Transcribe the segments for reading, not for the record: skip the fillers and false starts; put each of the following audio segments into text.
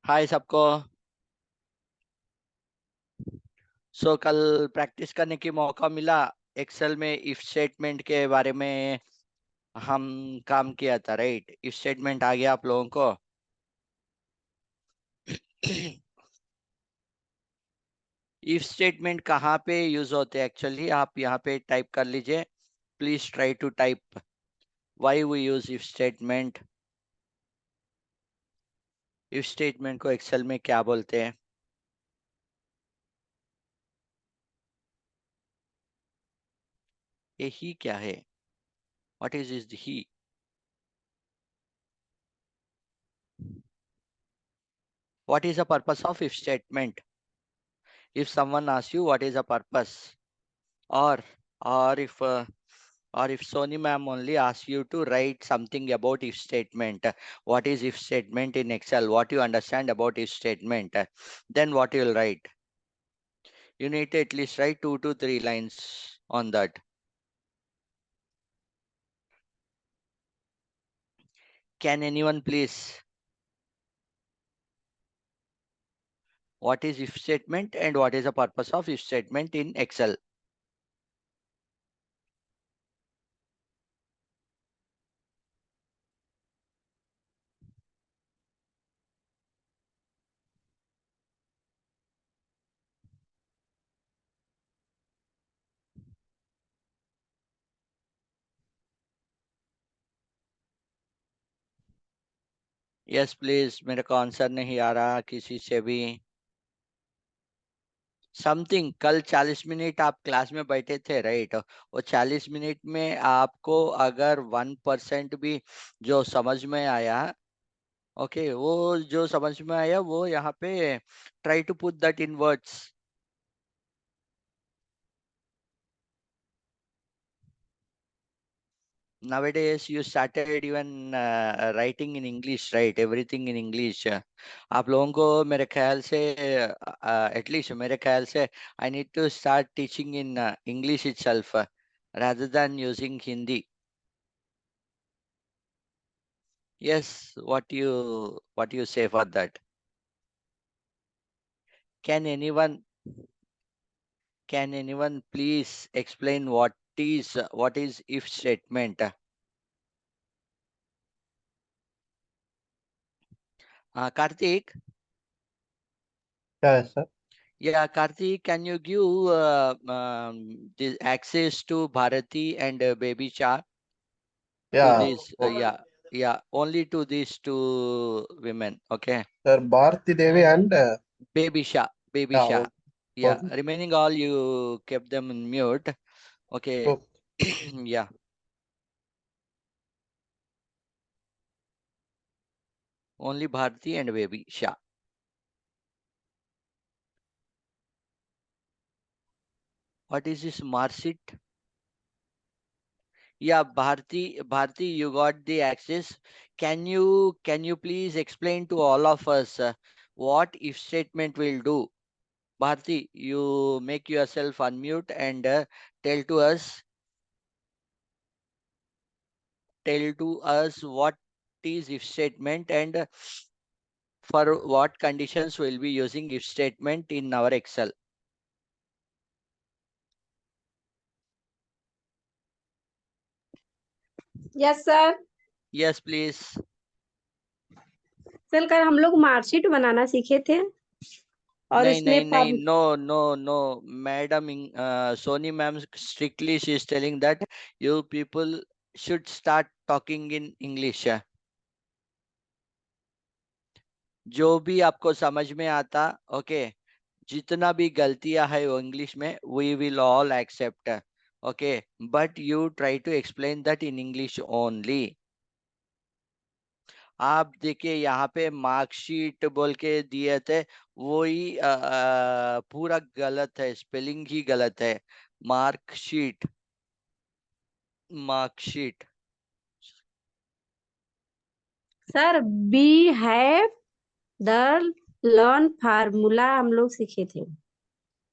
हाय सबको। कल प्रैक्टिस करने की मौका मिला। एक्सेल में इफ स्टेटमेंट के बारे में हम काम किया था, राइट? इफ स्टेटमेंट आ गया आप लोगों को? इफ स्टेटमेंट कहाँ पे यूज होते हैं एक्चुअली? आप यहाँ पे टाइप कर लीजिए। Please try to type why we use if statement. If statement को एक्सेल में क्या बोलते हैं? ये ही क्या है? व्हाट इज ही? What is the purpose of if statement? If someone asks you what is the purpose, or or if uh, or if Sony ma'am only asks you to write something about if statement, what is if statement in Excel, what you understand about if statement, then what you will write? You need to at least write 2 to 3 lines on that. Can anyone please? What is if statement and what is the purpose of if statement in Excel? Yes, please. मेरे को answer नहीं आ रहा किसी से भी। Something कल 40 minute आप class में बैठे थे, राइट? वो 40 मिनट में आपको अगर 1% भी जो समझ में आया, ओके, वो जो समझ में आया वो यहाँ पे try to put that in words. Nowadays you started even writing in English, right? Everything in English. आप लोगों को मेरे ख्याल से एटलीस्ट मेरे ख्याल से I need to start teaching in English itself rather than using Hindi. Yes, what you say for that? Can anyone can anyone please explain what is if statement? Karthik, क्या है sir? yeah, Karthik, can you give the access to Bharati and Baby Shah to या this? Yeah, only to these two women, okay? Sir Bharti Devi and Baby या Shah. Yeah, okay remaining all you kept them in mute, okay? Yeah. Only Bharti and Baby Shah. What is this Marsit? Yeah, Bharti, you got the access. Can you please explain to all of us what if statement will do? Bharti, you make yourself unmute and tell to us what is if statement and for what conditions we'll be using if statement in our Excel. Yes sir. Yes, please. Sir कल हम लोग marksheet बनाना सीखे थे और नहीं उसमें नहीं नहीं, no no no, madam, Soni ma'am strictly she is telling that you people should start talking in English. जो भी आपको समझ में आता, ओके, जितना भी गलतियां है वो इंग्लिश में we will all accept, okay, but you try to explain that in English only. आप देखिए यहाँ पे मार्कशीट बोल के दिए थे, वही पूरा गलत है, स्पेलिंग ही गलत है। Marksheet, marksheet. Sir we have the learn formula हम लोग सीखे थे।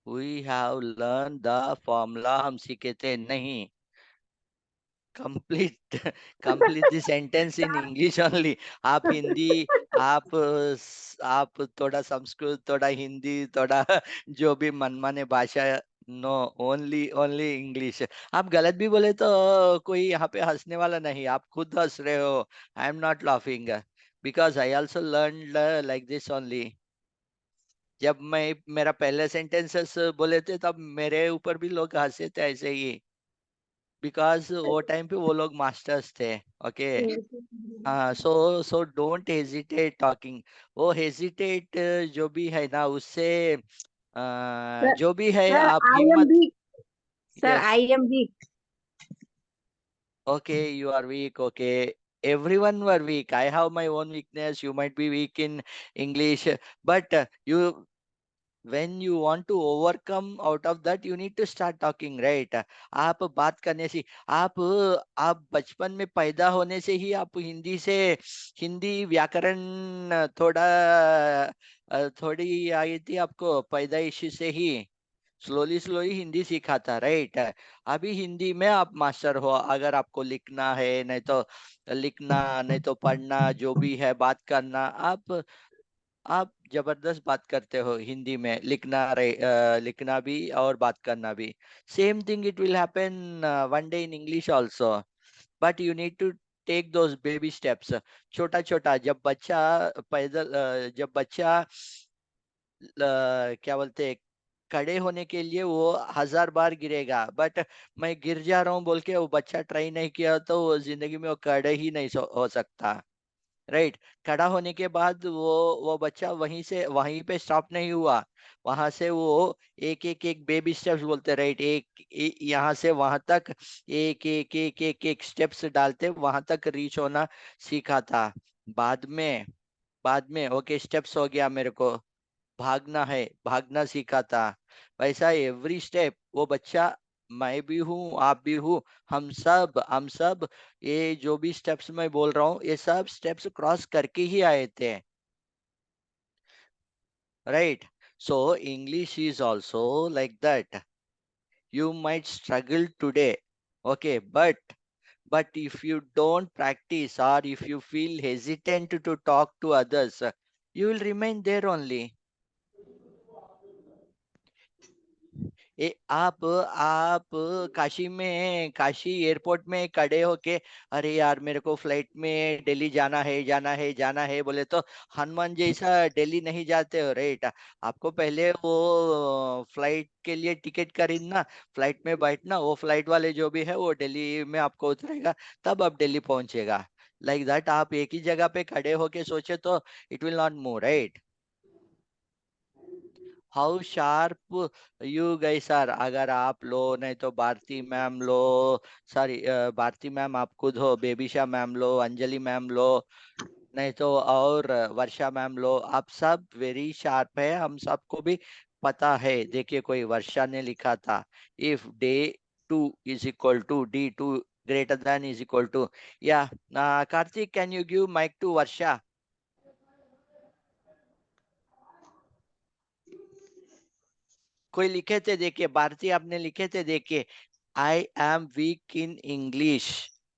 We have learn the formula हम सीखे थे नहीं। complete complete the sentence in English only. आप हिंदी, आप थोड़ा संस्कृत, थोड़ा हिंदी, थोड़ा जो भी मनमाने भाषा, नो, ओनली इंग्लिश। आप गलत भी बोले तो कोई यहाँ पे हंसने वाला नहीं, आप खुद हंस रहे हो। I am not laughing, because I also learn like this only. जब मैं मेरा पहले सेंटेंसेस बोले थे तब मेरे ऊपर भी लोग हंसे थे ऐसे ही, बिकॉज वो टाइम पे वो लोग मास्टर्स थे। ओके। हाँ, सो डोंट हेजिटेट टॉकिंग। वो हेजिटेट जो भी है ना, उससे सर जो भी है सर आप आई एम हिम्मत। Weak. Sir yes. I am weak. Okay, you are weak. Okay. Everyone were weak. I have my own weakness. You might be weak in English, but you, when you want to overcome out of that, you need to start talking, right? आप बात करने से, आप बचपन में पैदा होने से ही आप हिंदी से, हिंदी व्याकरण थोड़ा थोड़ी आई थी आपको पैदाइश से ही। स्लोली स्लोली हिंदी सीखा था, राइट? अभी हिंदी में आप मास्टर हो। अगर आपको लिखना है, नहीं तो लिखना, नहीं तो पढ़ना, जो भी है बात करना, आप जबरदस्त बात करते हो हिंदी में। लिखना भी और बात करना भी। Same thing it will happen one day in English also, but you need to take those baby steps. छोटा छोटा, जब बच्चा क्या बोलते हैं, खड़े होने के लिए वो 1000 बार गिरेगा, बट मैं गिर जा रहा हूँ बोल के वो बच्चा ट्राई नहीं किया तो वो जिंदगी में वो खड़े ही नहीं हो सकता, राइट? खड़ा होने के बाद वो बच्चा वहीं पे स्टॉप नहीं हुआ। वहां से वो एक बेबी स्टेप्स बोलते, राइट? यहाँ से वहां तक एक स्टेप्स डालते वहां तक रीच होना सीखा था। बाद में ओके, स्टेप्स हो गया मेरे को, भागना है, भागना सीखा था। वैसा एवरी स्टेप वो बच्चा, मैं भी हूँ, आप भी हूँ, हम सब ये जो भी स्टेप्स मैं बोल रहा हूँ, ये सब स्टेप्स क्रॉस करके ही आए थे, right? So English is also like that. You might struggle today, okay, but if you don't practice, or if you feel hesitant to talk to others, you will remain there only. आप Kashi airport में खड़े होके, अरे यार मेरे को flight में दिल्ली जाना है बोले तो हनुमान जैसा दिल्ली नहीं जाते हो, राइट? आपको पहले वो फ्लाइट के लिए टिकट खरीदना, फ्लाइट में बैठना, वो फ्लाइट वाले जो भी है वो दिल्ली में आपको उतरेगा, तब आप दिल्ली पहुंचेगा। लाइक दैट, आप एक ही जगह पे खड़े होके सोचे तो it will not move, right? How sharp you guys are. अगर आप लो, नहीं तो भारती मैम लो, सॉरी, भारती मैम आप खुद हो, बेबीशा मैम लो, अंजलि मैम लो, नहीं तो और वर्षा मैम लो, आप सब वेरी शार्प है, हम सबको भी पता है। देखिए, कोई वर्षा ने लिखा था, if D2 is equal to D2 greater than is equal to, या Kartik, can you give mike to Varsha? कोई लिखे थे, देखिए, भारती आपने लिखे थे, देखिए, I am weak in English,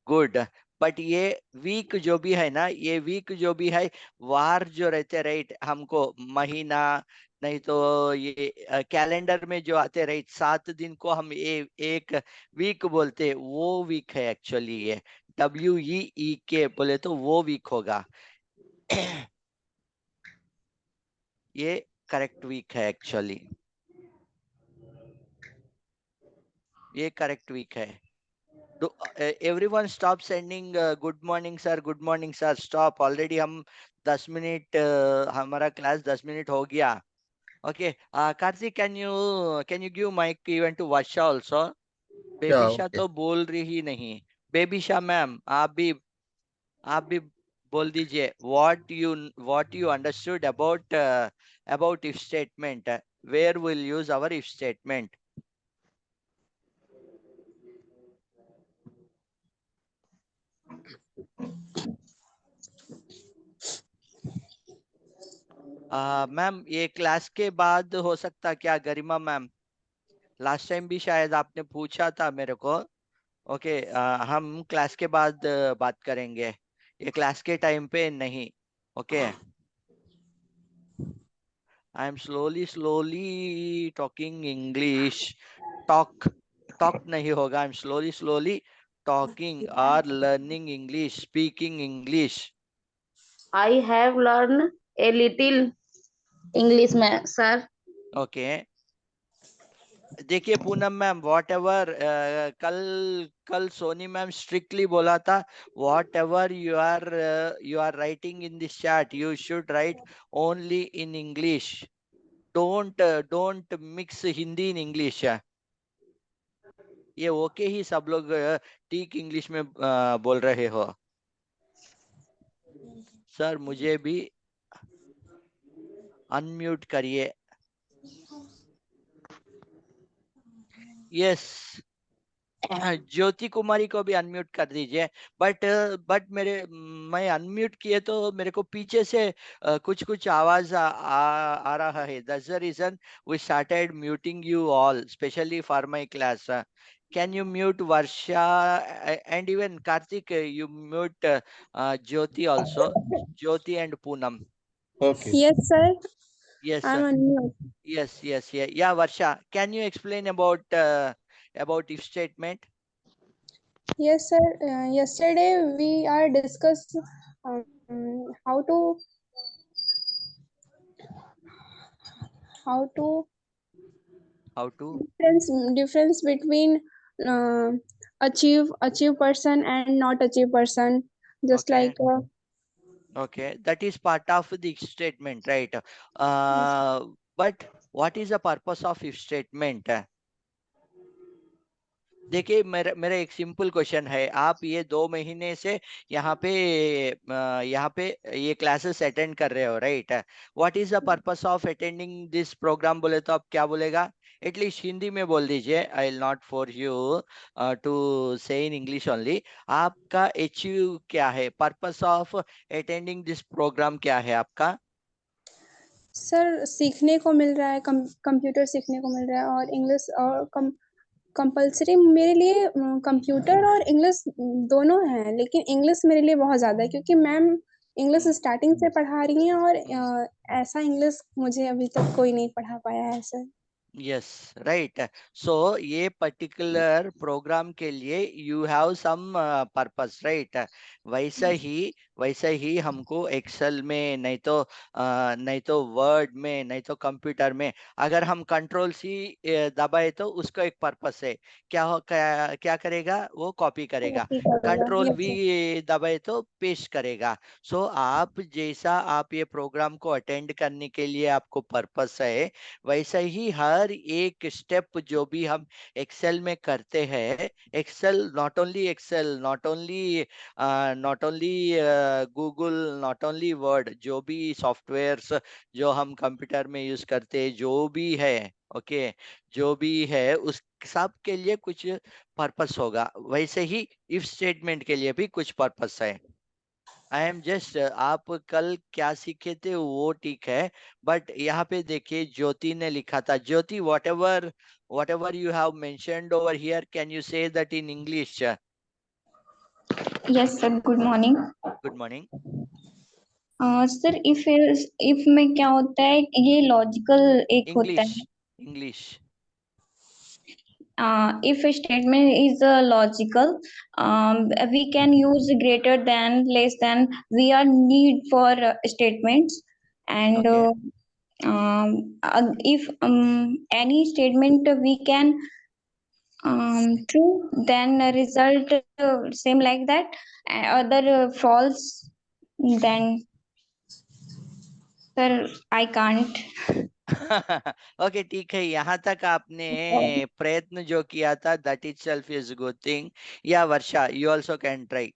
good. But ये वीक जो भी है ना, ये वीक जो भी है, वार जो रहते, राइट? हमको महीना, नहीं तो ये कैलेंडर में जो आते, राइट, 7 दिन को हम एक वीक बोलते, वो वीक है एक्चुअली। ये WEEK बोले तो वो वीक होगा। ये करेक्ट वीक है एक्चुअली, ये करेक्ट वीक है। Everyone stop sending good morning sir, good morning sir, stop. Already हम 10 मिनट, हमारा क्लास 10 मिनट हो गया। Okay, Kartik, can you give mike even to Varsha also? Yeah, Bebisha okay. तो बोल रही ही नहीं। बेबीशा मैम, आप भी बोल दीजिए, what you understood about if statement, where will use our if statement? Ma'am, ये क्लास के बाद हो सकता क्या, गरिमा मैम? लास्ट टाइम भी शायद आपने पूछा था मेरे को। ओके, हम क्लास के बाद बात करेंगे, ये क्लास के टाइम पे नहीं। Okay, I am slowly talking English. Talk talk नहीं होगा, आई एम स्लोली टॉकिंग और learning English, speaking English. I have learned a little English, में sir. ओके, देखिए पूनम मैम, वॉट एवर कल कल सोनी मैम स्ट्रिक्टली बोला था, whatever you are writing in this chat you should write only in English. Don't mix Hindi in English. ये okay ही सब लोग ठीक इंग्लिश में बोल रहे हो। सर मुझे भी अनम्यूट करिए। यस, ज्योति कुमारी को भी अनम्यूट कर दीजिए। बट मैं अनम्यूट किए तो मेरे को पीछे से कुछ कुछ आवाज आ रहा है। That's the reason we started muting you all specially for my class. Can you mute Varsha and even Kartik, you mute Jyoti also, Jyoti and Poonam. Okay. Yes, sir. Yes, I'm unmute. yes. Yeah, Varsha, can you explain about if statement? Yes, sir. Yesterday we are discussed um, how to How to difference between uh, achieve person and not achieve person. Just okay, like okay, that is part of the if statement, right? But what is the purpose of if statement? देखिए, मेरा एक simple question है। आप ये 2 महीने से यहाँ पे ये क्लासेस अटेंड कर रहे हो, right? What is the purpose of attending this program बोले तो आप क्या बोलेगा? एटलीस्ट हिंदी में बोल दीजिए, I will not for you to say in English only. आपका अचीव क्या है, purpose of attending this program क्या है आपका? सर सीखने को मिल रहा है, कंप्यूटर सीखने को मिल रहा है और इंग्लिश और कंपलसरी मेरे लिए कंप्यूटर और इंग्लिश दोनों हैं, लेकिन इंग्लिश मेरे लिए बहुत ज़्यादा है क्योंकि मैम इंग्लिश स्टार्टिंग से पढ़ा रही हैं और ऐसा इंग्लिश मुझे अभी तक कोई नहीं पढ़ा पाया है सर। Yes, right. सो ये पर्टिकुलर प्रोग्राम के लिए you have some purpose, right? वैसा ही हमको एक्सेल में, नहीं तो वर्ड में, नहीं तो कंप्यूटर में अगर हम कंट्रोल सी दबाए तो उसका एक पर्पस है। क्या करेगा वो? कॉपी करेगा। कंट्रोल वी दबाए तो पेस्ट करेगा। सो आप जैसा आप ये प्रोग्राम को अटेंड करने के लिए आपको पर्पस है, वैसा ही हर एक स्टेप जो भी हम एक्सेल में करते हैं, Excel not only Google, not only Word, जो भी सॉफ्टवेयर्स जो हम कंप्यूटर में यूज करते हैं, जो भी है, ओके, जो भी है उस सब के लिए कुछ पर्पस होगा। वैसे ही इफ स्टेटमेंट के लिए भी कुछ पर्पस है। आई एम जस्ट, आप कल क्या सीखे थे वो ठीक है, बट यहाँ पे देखिए ज्योति ने लिखा था। Jyoti, whatever you have mentioned over here, can you say that in English? Yes, sir. Good morning. Good morning. Sir if में क्या होता है, ये लॉजिकल एक होता इंग्लिश, है। English. If a statement is logical, we can use greater than, less than. We are need for statements, and Okay. if any statement we can true, then result same like that. Other false, then sir I can't. Okay, ठीक है, यहाँ तक आपने प्रयत्न जो किया था, that itself is good thing. या Varsha, you also can try.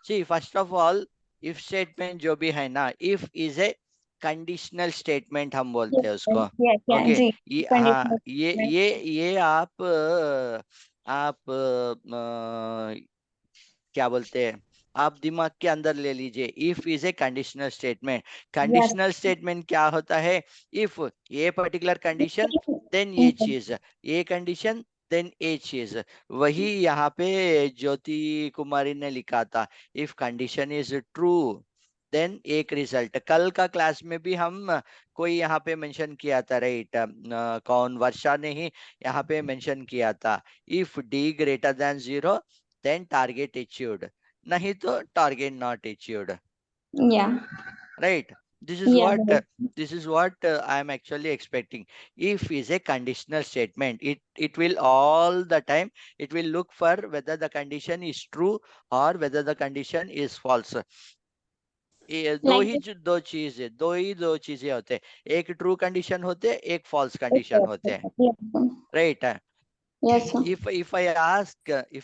See, first of all, if statement जो भी है ना, if is a conditional statement हम बोलते हैं उसको। Yeah, ओके, जी, ये, हाँ, conditional ये statement. ये आप क्या बोलते हैं, आप दिमाग के अंदर ले लीजिए। If is a conditional statement. Yes. Conditional statement क्या होता है? इफ ये पर्टिकुलर कंडीशन, देन ये चीज, ये कंडीशन, देन ए चीज वही यहाँ पे ज्योति कुमारी ने लिखा था, if condition is true then एक रिजल्ट। कल का क्लास में भी हम कोई यहाँ पे मेंशन किया था, राइट? कौन, वर्षा ने ही यहाँ पे मेंशन किया था, if D greater than 0 then target achieved, नहीं तो target not achieved, Yeah. right? This is Yeah. what I am actually expecting. If is a conditional statement, it will all the time it will look for whether the condition is true or whether the condition is false. ये दो Like ही दो चीजें होते हैं, एक true condition होते हैं, एक फॉल्स कंडीशन होते हैं, yes, sir. Right? Yes, sir. If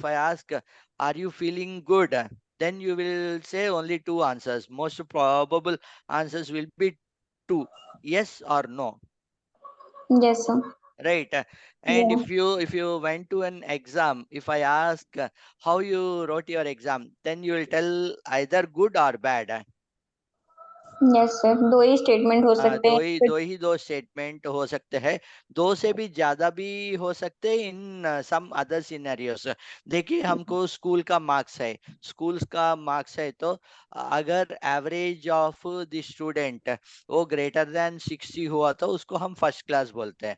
I ask are you feeling good, then you will say only two answers. Most probable answers will be two, yes or no, Yes, sir. right? And Yeah. if you went to an exam, if I ask how you wrote your exam, then you will tell either good or bad. Yes, sir. दो ही statement हो सकते हैं. दो statement हो सकते हैं, दो से भी ज्यादा भी हो सकते हैं इन सम अदर सिनेरियोस। देखिए, हमको स्कूल का मार्क्स है, तो अगर एवरेज ऑफ द स्टूडेंट वो ग्रेटर देन 60 हुआ तो उसको हम फर्स्ट क्लास बोलते हैं।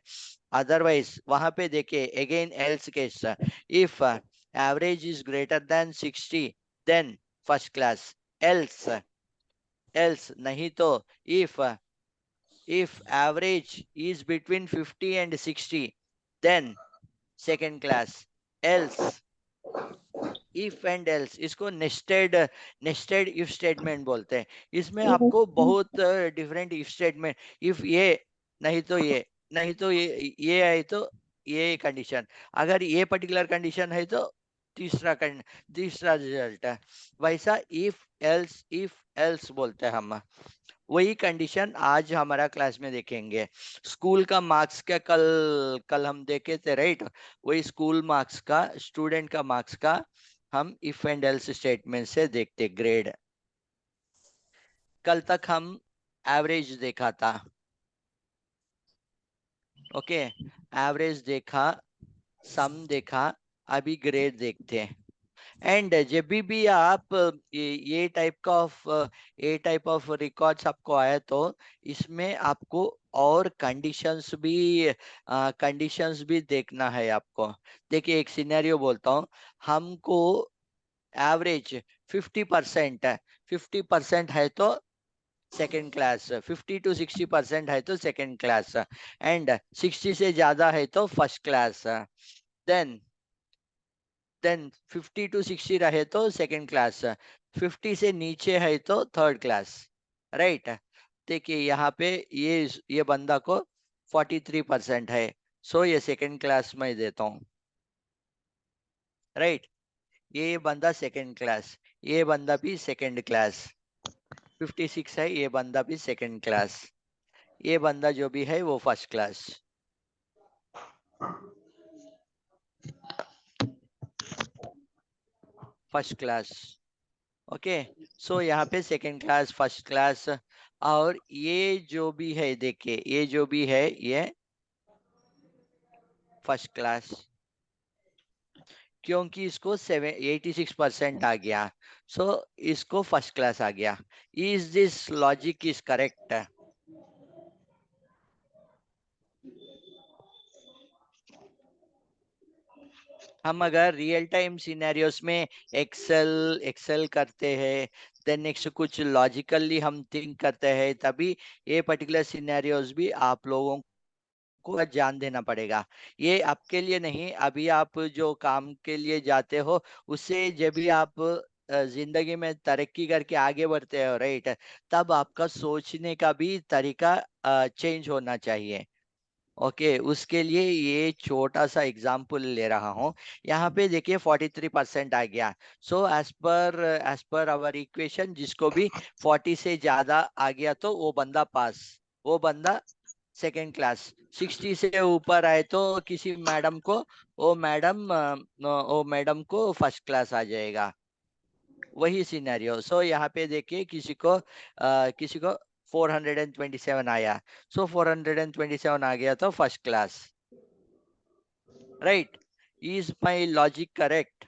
अदरवाइज वहां पे देखिए again else case, if average is greater than 60 then first class, else नहीं तो if average is between 50 and 60 then second class, else if and else, इसको नेस्टेड इफ स्टेटमेंट बोलते हैं। इसमें आपको बहुत डिफरेंट इफ स्टेटमेंट, इफ ये नहीं तो ये नहीं तो ये है तो ये कंडीशन, अगर ये पर्टिकुलर कंडीशन है तो तीसरा रिजल्ट है, वैसा इफ एल्स बोलते हैं हम। वही कंडीशन आज हमारा क्लास में देखेंगे। स्कूल का मार्क्स का कल हम देखे थे, राइट? वही स्कूल मार्क्स का, स्टूडेंट का मार्क्स का हम इफ एंड एल्स स्टेटमेंट से देखते ग्रेड। कल तक हम एवरेज देखा था, ओके, एवरेज देखा, सम देखा, अभी ग्रेड देखते हैं। एंड जब भी आप ये टाइप ऑफ रिकॉर्ड्स आपको आए तो इसमें आपको और कंडीशंस भी देखना है आपको। देखिए, एक सिनेरियो बोलता हूँ, हमको एवरेज 50% है तो सेकेंड क्लास, 50 to 60% है तो सेकेंड क्लास, एंड 60 से ज्यादा है तो फर्स्ट क्लास, देन 50 to 60 रहे तो सेकेंड क्लास, 50 से नीचे है तो थर्ड क्लास, राइट? देखिए यहाँ पे ये बंदा को 43% है, सो ये सेकेंड क्लास में देता हूँ, राइट? ये बंदा सेकेंड क्लास, ये बंदा भी सेकेंड क्लास, 56 है, ये बंदा भी सेकेंड क्लास, ये बंदा जो भी है वो फर्स्ट क्लास। ओके, सो यहाँ पे सेकेंड क्लास, फर्स्ट क्लास, और ये जो भी है, देखिए ये जो भी है ये फर्स्ट क्लास, क्योंकि इसको 86% आ गया, सो इसको फर्स्ट क्लास आ गया। Is this logic is correct? हम अगर रियल टाइम सिनेरियोस में एक्सेल करते हैं, देन नेक्स्ट कुछ लॉजिकली हम थिंक करते हैं, तभी ये पर्टिकुलर सिनेरियोस भी आप लोगों को जान देना पड़ेगा। ये आपके लिए नहीं, अभी आप जो काम के लिए जाते हो उससे जब भी आप जिंदगी में तरक्की करके आगे बढ़ते हो, राइट, तब आपका सोचने का भी तरीका चेंज होना चाहिए। ओके, उसके लिए ये छोटा सा एग्जाम्पल ले रहा हूँ। यहाँ पे देखिए 43% आ गया, so as per our equation जिसको भी 40 से ज्यादा आ गया तो वो बंदा पास, वो बंदा सेकेंड क्लास। 60 से ऊपर आए तो किसी मैडम को वो मैडम को फर्स्ट क्लास आ जाएगा, वही सिनेरियो। सो यहाँ पे देखिए किसी को 427 आया, सो 427 आ गया तो first class, right? Is my logic correct?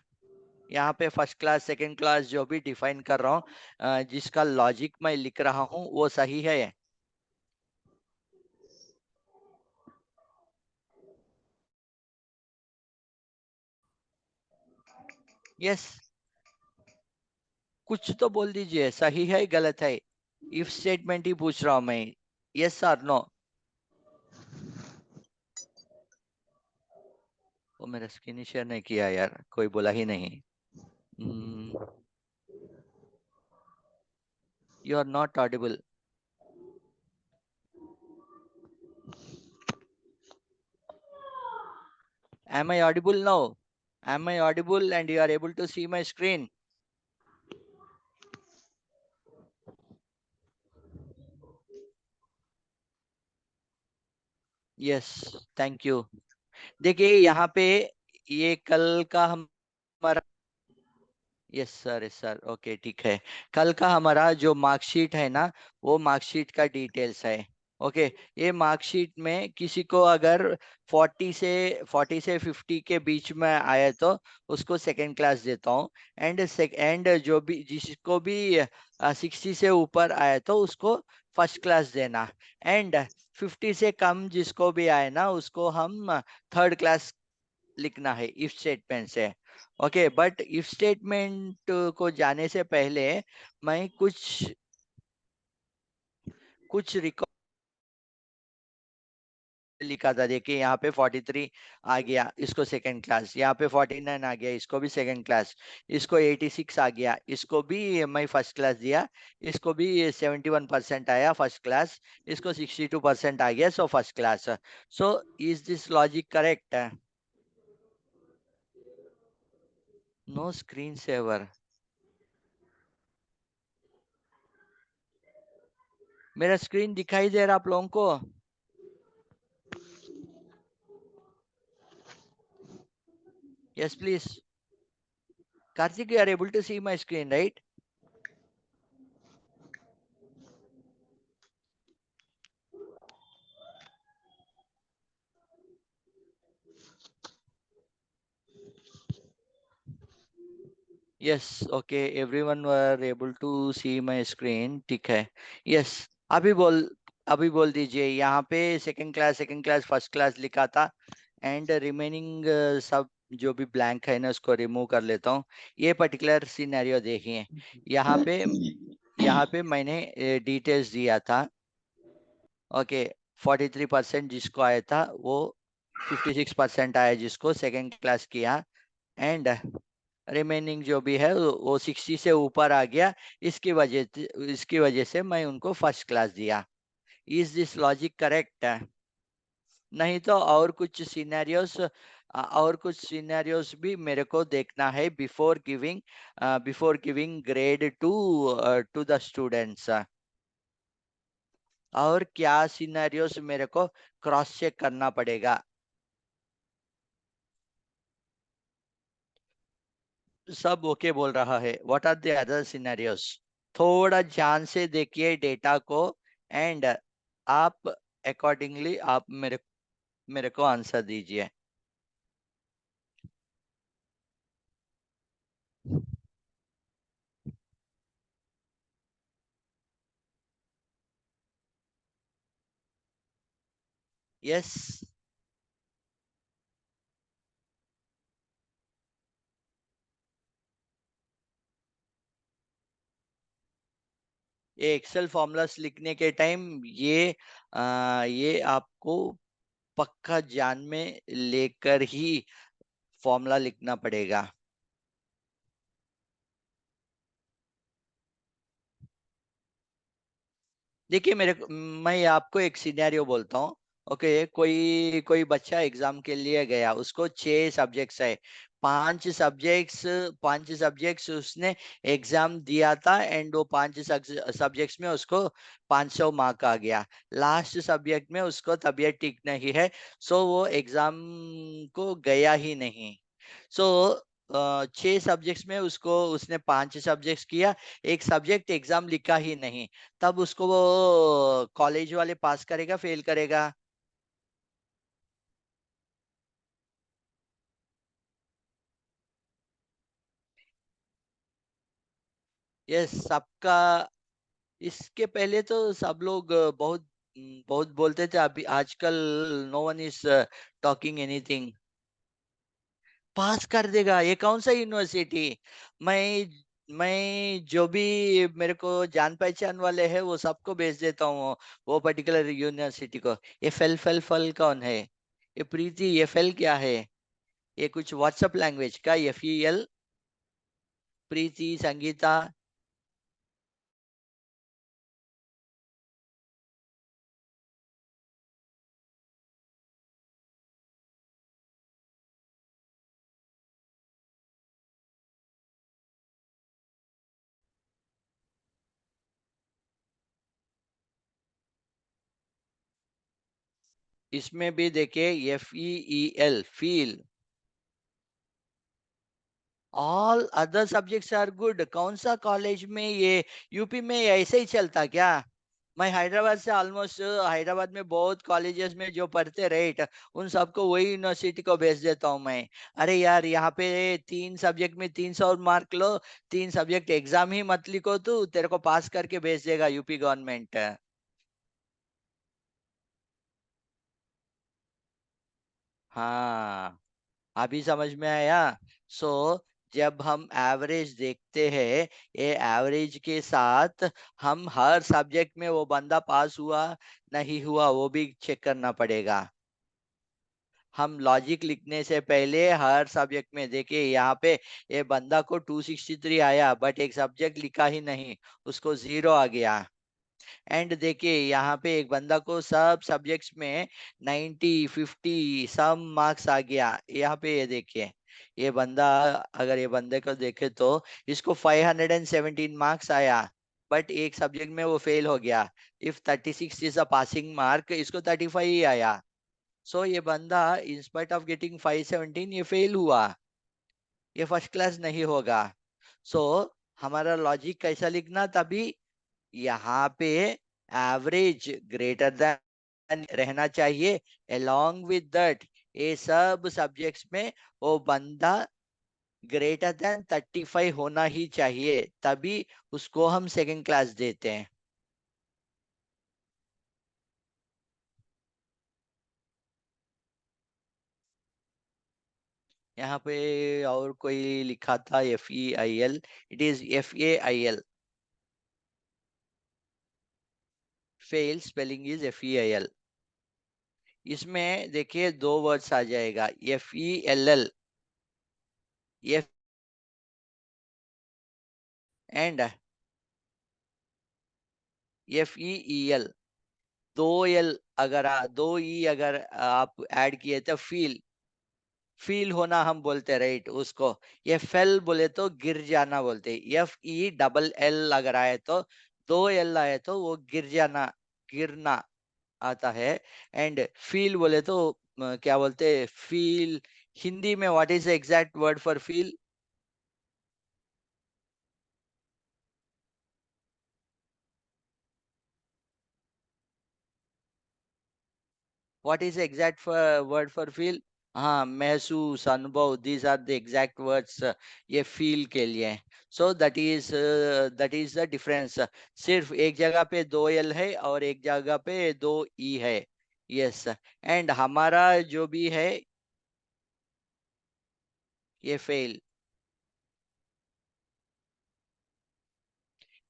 यहाँ पे फर्स्ट क्लास सेकंड क्लास जो भी डिफाइन कर रहा हूँ, जिसका लॉजिक मैं लिख रहा हूँ वो सही है? यस, कुछ तो बोल दीजिए, सही है गलत है? इफ स्टेटमेंट ही पूछ रहा हूं मैं, यस और नो। वो मेरा स्क्रीन ही शेयर नहीं किया यार, कोई बोला ही नहीं। You are not audible. Am I audible now? Am I audible and you are able to see my screen? Yes, thank you. देखिए यहाँ पे ये कल का हमारा, yes sir, yes sir, okay ठीक है। कल का हमारा जो मार्कशीट है ना, वो मार्कशीट का डिटेल्स है। ओके, ये मार्कशीट में किसी को अगर 40 से 50 के बीच में आया तो उसको सेकंड क्लास देता हूँ। एंड जो भी जिसको भी 60 से ऊपर आया तो उसको फर्स्ट क्लास देना। एंड 50 से कम जिसको भी आए ना, उसको हम थर्ड क्लास लिखना है इफ स्टेटमेंट से। ओके, बट इफ स्टेटमेंट को जाने से पहले मैं कुछ कुछ रिकॉर्ड लिखा था। देखिए यहाँ पे 43 आ गया, इसको सेकंड क्लास। यहाँ पे 49 आ गया, इसको भी सेकंड क्लास। इसको 86 आ गया, इसको भी मैं फर्स्ट क्लास दिया। इसको भी 71% आया, फर्स्ट क्लास। इसको 62% आ गया, so first class. So is this logic correct? No screen saver. मेरा स्क्रीन दिखाई दे रहा आप लोगों को? Yes, please. Karthik, you are able to see my screen, right? Yes, okay. Everyone were able to see my screen. ठीक है. Yes. अभी बोल दीजिए। यहाँ पे सेकंड क्लास फर्स्ट क्लास लिखा था। एंड रिमेनिंग सब जो भी ब्लैंक है ना, उसको रिमूव कर लेता हूँ। ये पर्टिकुलर सिनेरियो देखिए। यहाँ पे मैंने डिटेल्स दिया था। ओके, 43% जिसको आया था वो 56% आया जिसको सेकंड क्लास किया। एंड रिमेनिंग जो भी है वो 60 से ऊपर आ गया। इसकी वजह से मैं उनको फर्स्ट क्लास दिया। Is this logic correct? नहीं तो और कुछ सिनेरियोस भी मेरे को देखना है before giving grade two the students. और क्या सिनेरियोस मेरे को क्रॉस चेक करना पड़ेगा? सब ओके बोल रहा है। What are the other scenarios? थोड़ा ध्यान से देखिए डेटा को। एंड आप अकॉर्डिंगली आप मेरे को आंसर दीजिए। यस, ये एक्सेल फॉर्मूलास लिखने के टाइम ये आपको पक्का जान में लेकर ही फॉर्मूला लिखना पड़ेगा। देखिए मैं आपको एक सिनेरियो बोलता हूँ। ओके, कोई कोई बच्चा एग्जाम के लिए गया, उसको 6 सब्जेक्ट्स है। 5 सब्जेक्ट्स उसने एग्जाम दिया था। एंड वो 5 सब्जेक्ट्स में उसको 500 मार्क आ गया। लास्ट सब्जेक्ट में उसको तबीयत ठीक नहीं है, सो वो एग्जाम को गया ही नहीं। सो 6 सब्जेक्ट्स में उसको उसने 5 सब्जेक्ट्स किया, एक सब्जेक्ट एग्जाम लिखा ही नहीं। तब उसको वो कॉलेज वाले पास करेगा, फेल करेगा? ये सबका, इसके पहले तो सब लोग बहुत बोलते थे, अभी आजकल no one is talking anything. पास कर देगा, ये कौन सा यूनिवर्सिटी? मैं जो भी मेरे को जान पहचान वाले हैं वो सबको भेज देता हूँ वो पर्टिकुलर यूनिवर्सिटी को। ये फेल फेल फल कौन है? ये प्रीति, ये फेल क्या है? ये कुछ व्हाट्सएप लैंग्वेज का? FEL? प्रीति, संगीता। इसमें भी देखिए FEEL, feel. All other subjects are good. कौन सा कॉलेज में ये, यूपी में ऐसे ही चलता क्या? मैं हैदराबाद से ऑलमोस्ट, हैदराबाद में बहुत कॉलेजेस में जो पढ़ते राइट, उन सबको वही यूनिवर्सिटी को भेज देता हूँ मैं। अरे यार, यहाँ पे 3 सब्जेक्ट में 300 मार्क लो, 3 सब्जेक्ट एग्जाम ही मत लिखो, तू तेरे को पास करके भेज देगा यूपी गवर्नमेंट। हाँ, अभी समझ में आया। सो जब हम एवरेज देखते हैं, ये एवरेज के साथ हम हर सब्जेक्ट में वो बंदा पास हुआ नहीं हुआ वो भी चेक करना पड़ेगा। हम लॉजिक लिखने से पहले हर सब्जेक्ट में देखिए, यहाँ पे ये बंदा को 263 आया बट एक सब्जेक्ट लिखा ही नहीं, उसको 0 आ गया। एंड देखिए यहाँ पे एक बंदा को सब सब्जेक्ट्स में 90, 50 सब मार्क्स आ गया। यहाँ पे ये देखिए, ये बंदा, अगर ये बंदे को देखे तो इसको 517 मार्क्स आया बट एक सब्जेक्ट में वो फेल हो गया। If 36 is a passing mark, इसको 35 ही आया। सो ये बंदा इन स्पाइट ऑफ गेटिंग 517 ये फेल हुआ, ये फर्स्ट क्लास नहीं होगा। सो हमारा लॉजिक कैसा लिखना तभी, यहाँ पे एवरेज ग्रेटर देन रहना चाहिए, along with that ये सब सब्जेक्ट्स में वो बंदा ग्रेटर देन 35 होना ही चाहिए, तभी उसको हम सेकंड क्लास देते हैं। यहाँ पे और कोई लिखा था FEIL, it is FAIL, fail spelling is FEIL। इसमें देखिए 2 वर्ड्स आ जाएगा, FELL, F and FEEL। 2 L अगर 2 E अगर आप ऐड किए तो फील, फील होना हम बोलते राइट उसको। ये फेल बोले तो गिर जाना बोलते। FELL अगर आए तो, 2 L आए तो वो गिर जाना, गिरना आता है। एंड फील बोले तो क्या बोलते, फील। हिंदी में what is the exact word for feel? What is exact word for feel? हाँ, महसूस, अनुभव, these are the exact words ये फील के लिए। So that is the difference. सिर्फ एक जगह पे 2 L है और एक जगह पे 2 E है। यस, एंड हमारा जो भी है ये फेल,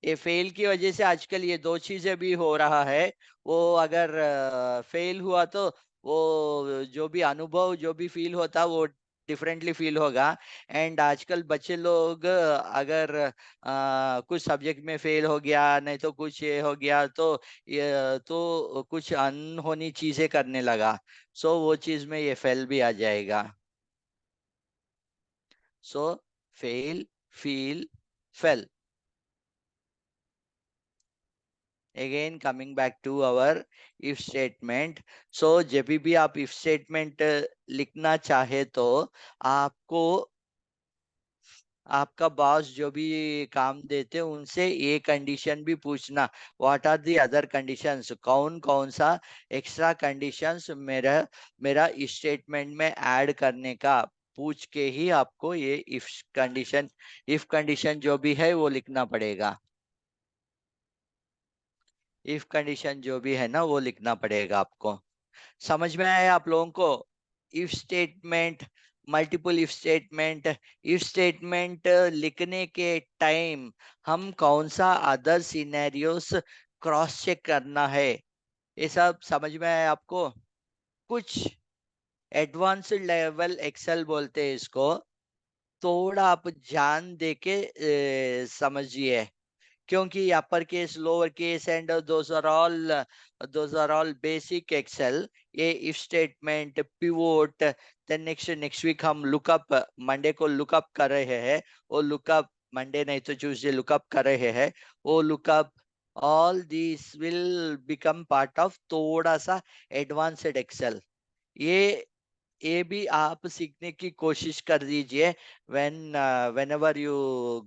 ये फेल की वजह से आजकल ये 2 चीजें भी हो रहा है। वो अगर फेल हुआ तो वो जो भी अनुभव जो भी फील होता वो डिफरेंटली फील होगा। एंड आजकल बच्चे लोग अगर कुछ सब्जेक्ट में फेल हो गया, नहीं तो कुछ ये हो गया तो ये तो कुछ अनहोनी चीजें करने लगा। सो वो चीज में ये फेल भी आ जाएगा। So fail, feel, fail. Again coming back to our if statement, so जब भी आप if statement लिखना चाहे तो आपको आपका बॉस जो भी काम देते उनसे ये कंडीशन भी पूछना, what are the other conditions, कौन कौन सा एक्स्ट्रा कंडीशंस मेरा मेरा स्टेटमेंट में ऐड करने का पूछ के ही आपको ये इफ कंडीशन जो भी है वो लिखना पड़ेगा। इफ कंडीशन जो भी है ना वो लिखना पड़ेगा आपको। समझ में आया आप लोगों को? If statement, multiple if statement लिखने के टाइम हम कौन सा अदर सिनेरियोस क्रॉस चेक करना है, ये सब समझ में आया आपको? कुछ एडवांस्ड लेवल एक्सेल बोलते हैं इसको, थोड़ा आप जान दे के समझिए, क्योंकि upper case, lower case and those are all basic Excel. ये if statement, pivot, then next week हम लुकअप, मंडे को लुकअप कर रहे हैं, वो लुकअप, मंडे नहीं तो ट्यूसडे लुकअप कर रहे हैं, वो lookup, all this will become part of थोड़ा सा एडवांस्ड एक्सेल। ये ये भी आप सीखने की कोशिश कर दीजिए। Whenever you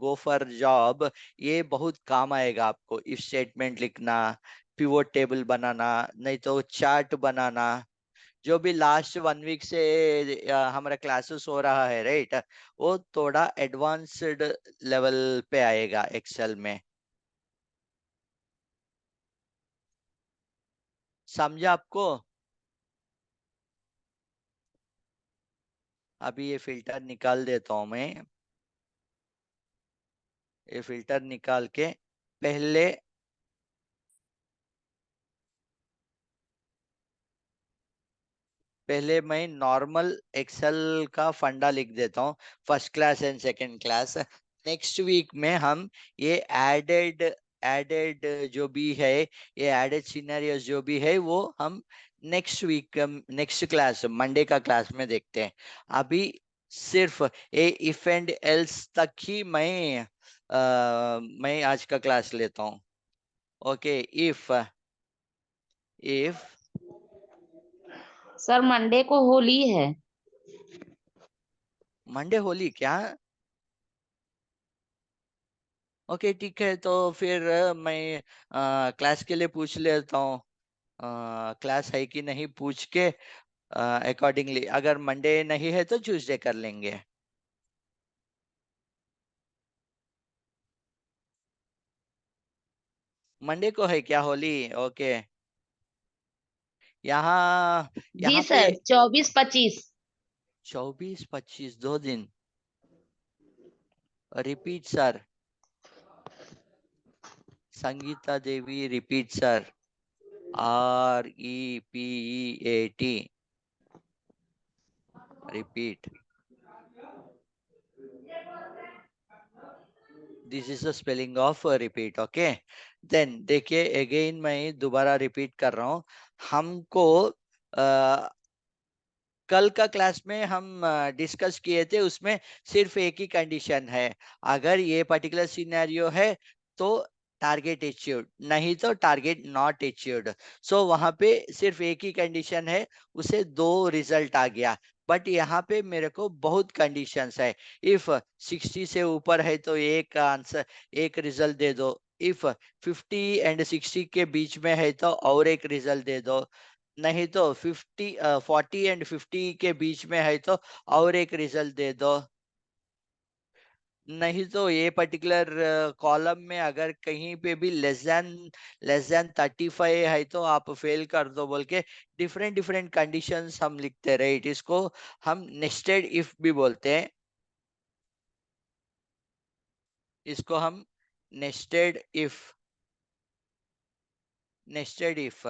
go for job, ये बहुत काम आएगा आपको। इफ स्टेटमेंट लिखना, पिवोट टेबल बनाना, नहीं तो चार्ट बनाना, जो भी लास्ट 1 वीक से हमारा क्लासेस हो रहा है, राइट, वो थोड़ा एडवांस्ड लेवल पे आएगा एक्सेल में। समझा आपको? अभी ये फिल्टर निकाल देता हूं मैं। ये फिल्टर निकाल के पहले पहले मैं नॉर्मल एक्सेल का फंडा लिख देता हूँ, first class and second class. Next week में हम ये एडेड जो भी है, ये एडेड सिनेरियोस जो भी है, वो हम next week, next class, Monday का क्लास में देखते हैं। अभी सिर्फ ये इफ एंड एल्स तक ही मैं आज का क्लास लेता हूँ। ओके, इफ सर मंडे को होली है। मंडे होली क्या? ओके ठीक है, तो फिर मैं क्लास के लिए पूछ लेता हूँ, क्लास है कि नहीं पूछ के अकॉर्डिंगली, अगर मंडे नहीं है तो ट्यूसडे कर लेंगे। मंडे को है क्या होली? ओके, यहाँ जी यहाँ पे सर, 24-25। 24-25 2 दिन। Repeat sir, Sangeeta Devi repeat sir, REPEAT repeat. This is the spelling of repeat. Okay, then देखिए अगेन मैं दोबारा रिपीट कर रहा हूँ। हमको कल का क्लास में हम डिस्कस किए थे, उसमें सिर्फ एक ही कंडीशन है, अगर ये पर्टिकुलर सिनेरियो है तो टारगेट अचीव्ड, नहीं तो टारगेट नॉट अचीव्ड। सो वहां पे सिर्फ एक ही कंडीशन है, उसे 2 रिजल्ट आ गया। बट यहाँ पे मेरे को बहुत कंडीशंस है। इफ 60 से ऊपर है तो एक आंसर, एक रिजल्ट दे दो। इफ 50 एंड 60 के बीच में है तो और एक रिजल्ट दे दो, नहीं तो 40 एंड 50 के बीच में है तो और एक रिजल्ट दे दो, नहीं तो ये पर्टिकुलर कॉलम में अगर कहीं पे भी लेस देन 35 है तो आप फेल कर दो बोल के डिफरेंट डिफरेंट कंडीशंस हम लिखते रहे। इसको हम नेस्टेड इफ भी बोलते हैं, इसको हम nested if nested if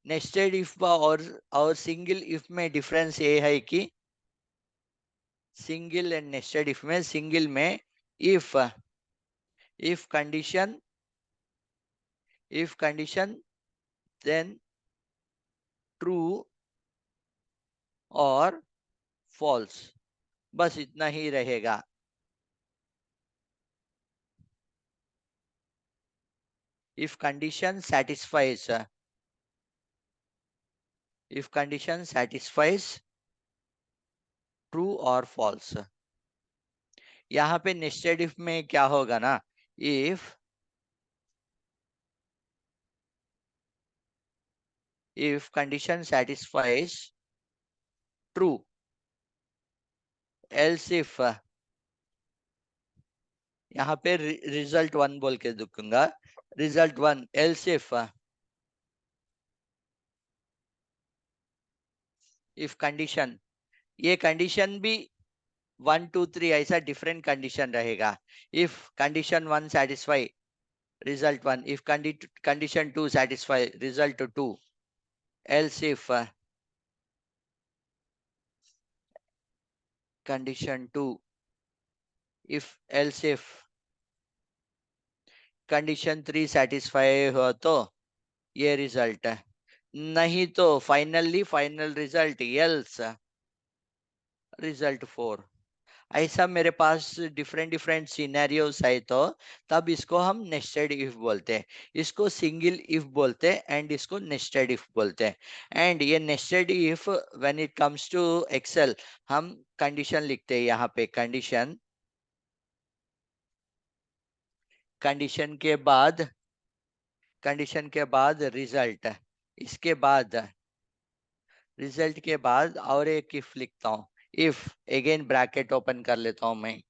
nested if और सिंगल इफ में डिफरेंस ये है कि सिंगल एंड नेस्टेड इफ में, सिंगल में if if condition then true और फॉल्स, बस इतना ही रहेगा। इफ कंडीशन सेटिस्फाइज ट्रू और फॉल्स। यहाँ पे नेस्टेड इफ में क्या होगा ना, if condition satisfies true else if, यहाँ पे रिजल्ट 1 बोल के दूंगा, रिजल्ट 1 एल्स इफ कंडीशन, ये कंडीशन भी 1 2 3 ऐसा डिफरेंट कंडीशन रहेगा। If condition 1 satisfy result 1, if condition 2 satisfy result 2, else if condition 2, if else if condition 3 satisfy हो तो ये रिजल्ट, नहीं तो finally final result else result 4। ऐसा मेरे पास डिफरेंट डिफरेंट सिनेरियोस है तो तब इसको हम नेस्टेड इफ बोलते हैं, इसको सिंगल इफ बोलते हैं एंड इसको नेस्टेड इफ बोलते हैं। एंड ये nested if when it comes to Excel हम कंडीशन लिखते हैं यहाँ पे, कंडीशन, कंडीशन के बाद रिजल्ट, इसके बाद रिजल्ट के बाद और एक इफ लिखता हूँ, इफ अगेन ब्रैकेट ओपन कर लेता हूँ मैं,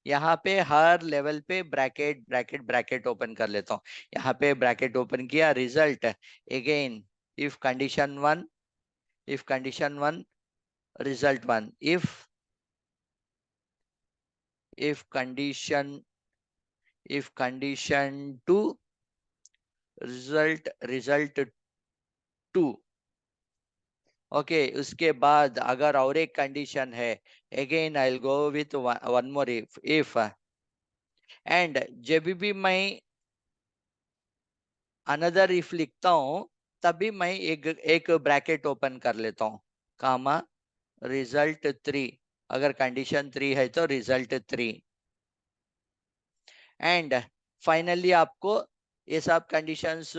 यहाँ पे हर लेवल पे ब्रैकेट ब्रैकेट ब्रैकेट ओपन कर लेता हूँ। यहाँ पे ब्रैकेट ओपन किया, result again if condition 1, if condition 1 result 1, if condition 2 result 2। Okay, उसके बाद अगर और एक कंडीशन है, again I will go with one more if and जब भी मैं अनदर इफ लिखता हूं तभी मैं एक ब्रैकेट ओपन कर लेता हूं, कामा रिजल्ट 3, अगर कंडीशन 3 है तो रिजल्ट 3। एंड फाइनली आपको ये सब कंडीशंस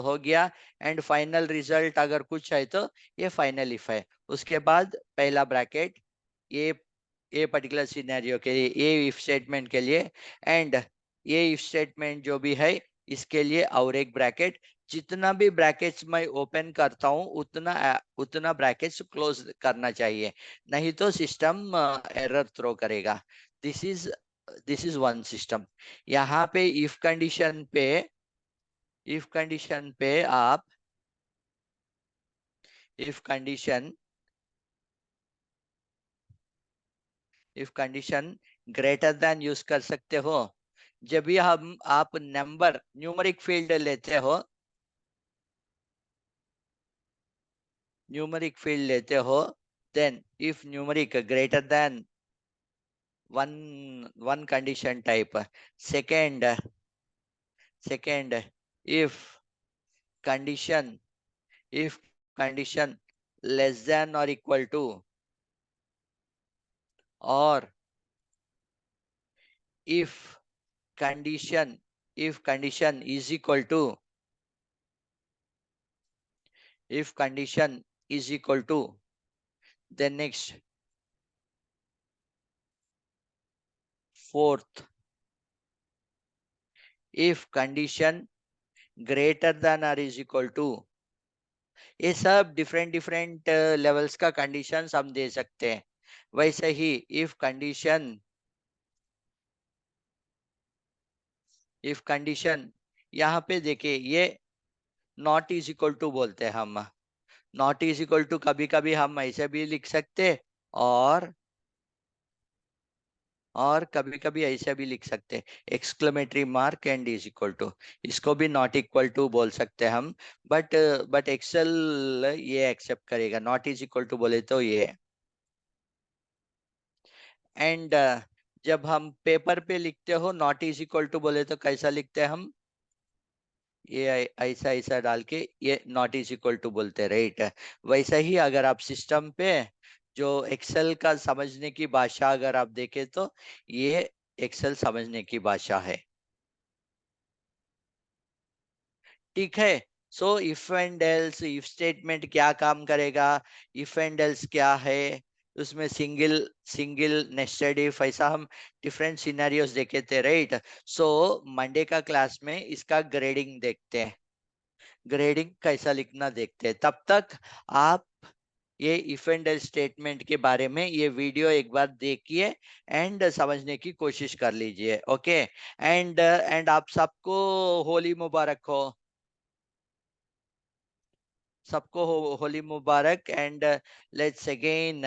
हो गया एंड फाइनल रिजल्ट अगर कुछ है तो ये फाइनल इफ है। उसके बाद पहला ब्रैकेट ये पर्टिकुलर सिनेरियो के लिए, ये इफ स्टेटमेंट के लिए, एंड ये इफ स्टेटमेंट जो भी है इसके लिए और एक ब्रैकेट। जितना भी ब्रैकेट्स मैं ओपन करता हूँ उतना ब्रैकेट्स क्लोज करना चाहिए, नहीं तो सिस्टम एरर थ्रो करेगा। This is one system. यहाँ पे इफ कंडीशन पे आप if condition greater than use कर सकते हो। जब भी आप नंबर न्यूमेरिक फील्ड लेते हो, then if numeric greater than one condition type, second if condition less than or equal to, or if condition is equal to, then next fourth, if condition greater than or is equal to, ये सब different levels का condition हम दे सकते हैं। वैसे ही if condition यहाँ पे देखिए, ये नॉट इज इक्वल टू बोलते हैं हम। नॉट इज इक्वल टू कभी कभी हम ऐसे भी लिख सकते हैं और कभी कभी ऐसे भी लिख सकते हैं, exclamatory mark and is equal to, इसको भी नॉट इक्वल टू बोल सकते हैं हम। बट एक्सेल ये एक्सेप्ट करेगा, नॉट इज इक्वल टू बोले तो ये। एंड जब हम पेपर पे लिखते हो नॉट इज इक्वल टू बोले तो कैसा लिखते हैं हम, ये ऐसा डाल के ये नॉट इज इक्वल टू बोलते, राइट। वैसा ही अगर आप सिस्टम पे जो एक्सेल का समझने की भाषा अगर आप देखें तो ये एक्सेल समझने की भाषा है, ठीक है। So if and else, if statement क्या काम करेगा, इफ एंड एल्स क्या है, उसमें सिंगल नेस्टेड इफ, ऐसा हम डिफरेंट सिनेरियोस देखे थे, राइट। सो मंडे का क्लास में इसका ग्रेडिंग देखते हैं, ग्रेडिंग कैसा लिखना देखते हैं। तब तक आप ये इफ एंड एल्स स्टेटमेंट के बारे में ये वीडियो एक बार देखिए एंड समझने की कोशिश कर लीजिए। ओके, एंड आप सबको होली मुबारक हो, सबको होली मुबारक। And let's again